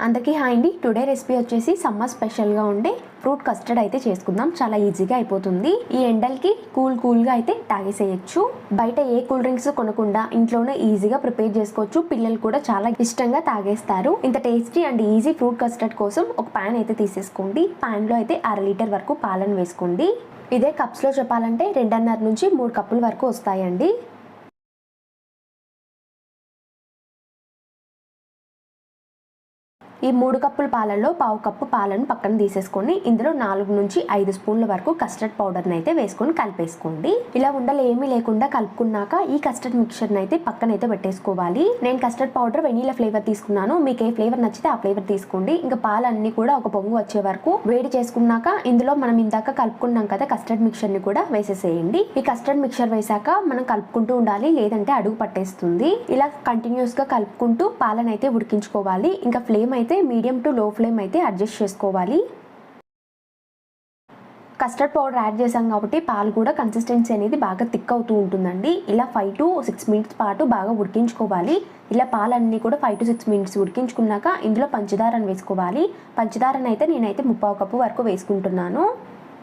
అందరికీ హాయ్ అండి. Today recipe వచ్చేసి సమ్మర్ స్పెషల్గా ఉండే ఫ్రూట్ కస్టర్డ్ అయితే చేసుకుందాం. చాలా ఈజీగా అయిపోతుంది. ఈ ఎండలకి కూల్గా అయితే తాగేసేయచ్చు. బయట ఏ కూల్ డ్రింక్స్ కొనకుండా ఇంట్లోనే ఈజీగా ప్రిపేర్ చేసుకోవచ్చు. పిల్లలు కూడా చాలా ఇష్టంగా తాగేస్తారు. ఇంత tasty and easy fruit custard కోసం ఒక ప్యాన్ అయితే తీసేసుకోండి. ప్యాన్లో అయితే 1/2 లీటర్ వరకు పాలను వేసుకోండి. ఇదే కప్స్లో చెప్పాలంటే 2.5 నుంచి 3 కప్పుల వరకు వస్తాయండి. ఈ 3 కప్పుల పాలల్లో 1/2 కప్పు పాలను పక్కన తీసేసుకొని ఇందులో 4 నుంచి 5 స్పూన్ల వరకు కస్టర్డ్ పౌడర్ని అయితే వేసుకొని కలిపేసుకోండి. ఇలా ఉండలు ఏమీ లేకుండా కలుపుకున్నాక ఈ కస్టర్డ్ మిక్చర్ని అయితే పక్కన అయితే పెట్టేసుకోవాలి. నేను కస్టర్డ్ పౌడర్ వెనీలా ఫ్లేవర్ తీసుకున్నాను. మీకు ఏ ఫ్లేవర్ నచ్చితే ఆ ఫ్లేవర్ తీసుకోండి. ఇంకా పాలన్నీ కూడా ఒక పొంగు వచ్చే వరకు వేడి చేసుకున్నాక ఇందులో మనం ఇందాక కలుపుకున్నాం కదా కస్టర్డ్ మిక్చర్ని కూడా వేసేసేయండి. ఈ కస్టర్డ్ మిక్చర్ వేసాక మనం కలుపుకుంటూ ఉండాలి, లేదంటే అడుగు పట్టేస్తుంది. ఇలా కంటిన్యూస్గా కలుపుకుంటూ పాలను అయితే ఉడికించుకోవాలి. ఇంకా ఫ్లేమ్ అయితే మీడియం టు లో ఫ్లేమ్ అయితే అడ్జస్ట్ చేసుకోవాలి. కస్టర్డ్ పౌడర్ యాడ్ చేసాం కాబట్టి పాలు కూడా కన్సిస్టెన్సీ అనేది బాగా థిక్ అవుతూ ఉంటుందండి. ఇలా 5 to 6 మినిట్స్ పాటు బాగా ఉడికించుకోవాలి. ఇలా పాలన్నీ కూడా 5 to 6 మినిట్స్ ఉడికించుకున్నాక ఇందులో పంచదారను వేసుకోవాలి. పంచదారను అయితే నేనైతే 3/4 కప్పు వరకు వేసుకుంటున్నాను.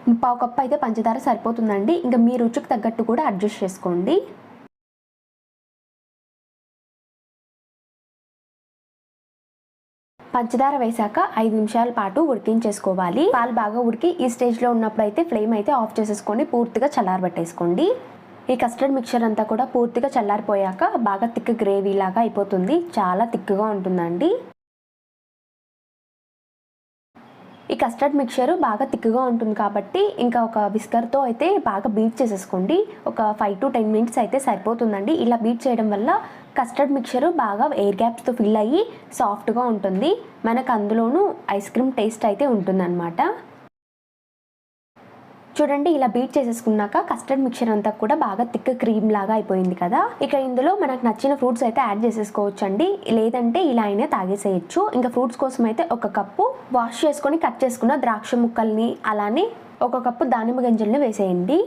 3/4 కప్పు అయితే పంచదార సరిపోతుందండి. ఇంకా మీ రుచికి తగ్గట్టు కూడా అడ్జస్ట్ చేసుకోండి. పంచదార వేసాక 5 నిమిషాల పాటు ఉడికించేసుకోవాలి. పాలు బాగా ఉడికి ఈ స్టేజ్లో ఉన్నప్పుడు అయితే ఫ్లేమ్ అయితే ఆఫ్ చేసేసుకొని పూర్తిగా చల్లారబెట్టేసుకోండి. ఈ కస్టర్డ్ మిక్చర్ అంతా కూడా పూర్తిగా చల్లారిపోయాక బాగా థిక్ గ్రేవీ లాగా అయిపోతుంది. చాలా థిక్గా ఉంటుందండి. ఈ కస్టర్డ్ మిక్చర్ బాగా థిక్గా ఉంటుంది కాబట్టి ఇంకా ఒక విస్కర్తో అయితే బాగా బీట్ చేసేసుకోండి. ఒక 5 to 10 మినిట్స్ అయితే సరిపోతుందండి. ఇలా బీట్ చేయడం వల్ల కస్టర్డ్ మిక్చర్ బాగా ఎయిర్ గ్యాప్స్తో ఫిల్ అయ్యి సాఫ్ట్గా ఉంటుంది. మనకు అందులోనూ ఐస్ క్రీమ్ టేస్ట్ అయితే ఉంటుందన్నమాట. చూడండి, ఇలా బీట్ చేసేసుకున్నాక కస్టర్డ్ మిక్చర్ అంతా కూడా బాగా థిక్ క్రీమ్ లాగా అయిపోయింది కదా. ఇక ఇందులో మనకు నచ్చిన ఫ్రూట్స్ అయితే యాడ్ చేసేసుకోవచ్చు అండి, లేదంటే ఇలా అయినా తాగేసేయచ్చు. ఇంకా ఫ్రూట్స్ కోసం అయితే 1 కప్పు వాష్ చేసుకొని కట్ చేసుకున్న ద్రాక్ష ముక్కల్ని, అలానే 1 కప్పు దానిమ్మ గింజల్ని వేసేయండి.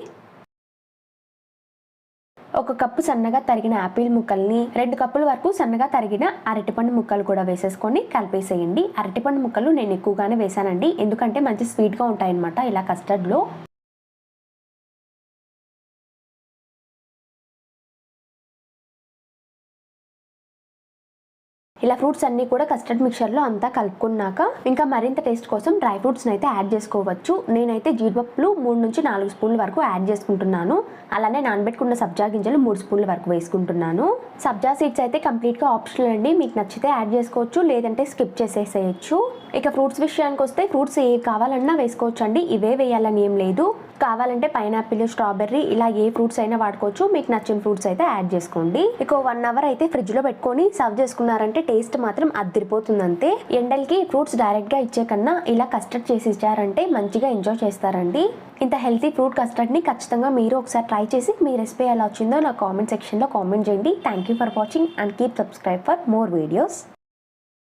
1 కప్పు సన్నగా తరిగిన యాపిల్ ముక్కల్ని, 2 కప్పుల వరకు సన్నగా తరిగిన అరటిపండు ముక్కలు కూడా వేసేసుకొని కలిపేసేయండి. అరటిపండు ముక్కలు నేను ఎక్కువగానే వేసానండి, ఎందుకంటే మంచి స్వీట్గా ఉంటాయన్నమాట ఇలా కస్టర్డ్లో. ఇలా ఫ్రూట్స్ అన్నీ కూడా కస్టర్డ్ మిక్చర్లో అంతా కలుపుకున్నాక ఇంకా మరింత టేస్ట్ కోసం డ్రై ఫ్రూట్స్ని అయితే యాడ్ చేసుకోవచ్చు. నేనైతే జీడిపప్పులు 3 నుంచి 4 స్పూన్ల వరకు యాడ్ చేసుకుంటున్నాను. అలానే నానబెట్టుకున్న సబ్జా గింజలు 3 స్పూన్ల వరకు వేసుకుంటున్నాను. సబ్జా సీడ్స్ అయితే కంప్లీట్గా ఆప్షనల్ అండి, మీకు నచ్చితే యాడ్ చేసుకోవచ్చు, లేదంటే స్కిప్ చేసేసేయచ్చు. ఇక ఫ్రూట్స్ విషయానికి వస్తే ఫ్రూట్స్ ఏ కావాలన్నా వేసుకోవచ్చు అండి, ఇవే వేయాలని ఏం లేదు. కావాలంటే పైనాపిల్, స్ట్రాబెర్రీ ఇలా ఏ ఫ్రూట్స్ అయినా వాడుకోవచ్చు. మీకు నచ్చిన ఫ్రూట్స్ అయితే యాడ్ చేసుకోండి. ఇక 1 అవర్ అయితే ఫ్రిడ్జ్లో పెట్టుకొని సర్వ్ చేసుకున్నారంటే టేస్ట్ మాత్రం అదిరిపోతుంది అంతే. ఎండలకి ఫ్రూట్స్ డైరెక్ట్గా ఇచ్చే కన్నా ఇలా కస్టర్డ్ చేసి ఇచ్చారంటే మంచిగా ఎంజాయ్ చేస్తారండి. ఇంత హెల్తీ ఫ్రూట్ కస్టర్డ్ని ఖచ్చితంగా మీరు ఒకసారి ట్రై చేసి మీ రెసిపీ ఎలా వచ్చిందో నా కామెంట్ సెక్షన్లో కామెంట్ చేయండి. Thank you for watching and keep subscribe for more videos.